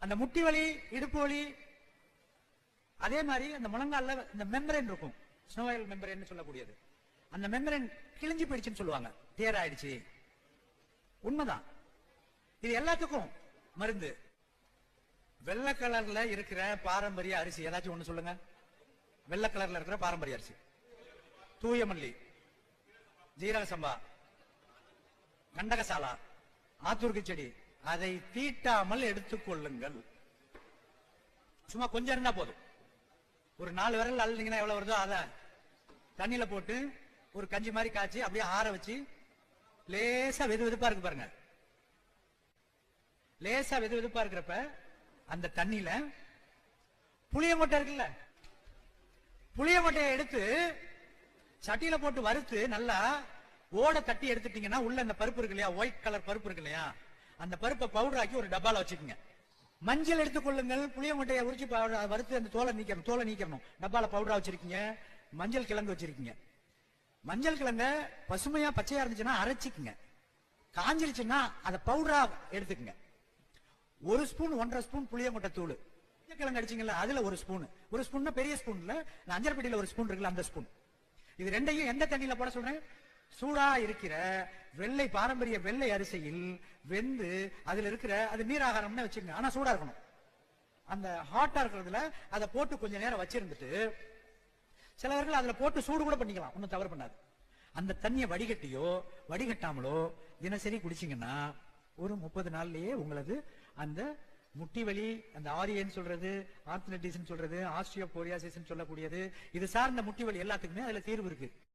அந்த முட்டி வலி, இடுப்பு வலி, அதே மாதிரி அந்த முழங்கால இந்த மெம்பரேன் இருக்கும், ஸ்னோயல் மெம்பரேன் சொல்லக்கூடியது. அந்த மெம்பரேன் கிழிஞ்சு போயிடுச்சுன்னு சொல்லுவாங்க, தேர் ஆயிடுச்சு. உண்மைதான். இது எல்லாத்துக்கும் மருந்து. வெள்ளை கலர்ல இருக்கிற பாரம்பரிய அரிசி ஏதாச்சும் ஒண்ணு சொல்லுங்க. வெள்ளை கலர்ல இருக்கிற பாரம்பரிய அரிசி, தூயமல்லி, ஜீரக சம்பா, கண்டகசாலா, ஆத்தூர்க்கு செடி, அதை தீட்டாமல் எடுத்துக்கொள்ளுங்கள். சும்மா கொஞ்சம் இருந்தா போதும். ஒரு 4 விரல் அள்ளிங்கன்னா எவ்வளவு வருதோ அத தண்ணியில போட்டு ஒரு கஞ்சி மாதிரி காய்ச்சி அப்படியே ஆற வச்சு, லேசா வெது வெதுப்பா இருக்கு பாருங்க, லேசா வெது வெதுப்பா இருக்கிறப்ப அந்த தண்ணியில புளிய மொட்டை இருக்குல்ல, புளிய மொட்டையை எடுத்து சட்டியில போட்டு வறுத்து நல்லா ஓட தட்டி எடுத்துட்டீங்கன்னா உள்ள அந்த பருப்பு இருக்கு இல்லையா, ஒயிட் கலர் பருப்பு இருக்கு இல்லையா, அந்த பருப்பை பவுடர் ஆக்கி ஒரு டப்பால வச்சுக்கோங்க. மஞ்சள் எடுத்துக்கொள்ளுங்கள். புளிய மொட்டையை உரிச்சு வறுத்து அந்த தோலை நீக்கணும். டப்பால பவுடரா வச்சிருக்கீங்க. மஞ்சள் கிழங்கு வச்சிருக்கீங்க. மஞ்சள் கிழங்க பசுமையா பச்சையா இருந்துச்சுன்னா அரைச்சிக்குங்க. காஞ்சிருச்சுன்னா அதை பவுடரா எடுத்துக்கங்க. 1 ஸ்பூன் 1.5 ஸ்பூன் புளிய மொட்டை தூள், கிழங்கு அடிச்சீங்கல்ல அதுல 1 ஸ்பூன், 1 ஸ்பூன்னா பெரிய ஸ்பூன்ல, அஞ்சரைப்பட்டியில 1 ஸ்பூன் இருக்குல்ல அந்த ஸ்பூன். இது ரெண்டையும் எந்த தண்ணியில போட சொல்றேன்? சூடா இருக்கிற வெள்ளை பாரம்பரிய வெள்ளை அரிசியில் வெந்து அதுல இருக்கிற, அது நீராகாரம்னு வச்சுக்கோங்க, ஆனா சூடா இருக்கணும். அந்த ஹாட்டா இருக்கிறதுல அதை போட்டு கொஞ்ச நேரம் வச்சிருந்துட்டு, சிலவர்கள் அதுல போட்டு சூடு கூட பண்ணிக்கலாம், ஒன்னும் தவறு பண்ணாது. அந்த தண்ணியை வடிகட்டியோ வடிகட்டாமலோ தினசரி குடிச்சீங்கன்னா ஒரு 30 நாள்லயே உங்களது அந்த முட்டி வலி, அந்த ஆரியன் சொல்றது, ஆர்த்ரைட்டிஸ் சொல்றது, ஆஸ்டியோபோரியாசிஸ் சொல்லக்கூடியது, இது சார்ந்த முட்டி வலி எல்லாத்துக்குமே அதுல தீர்வு இருக்கு.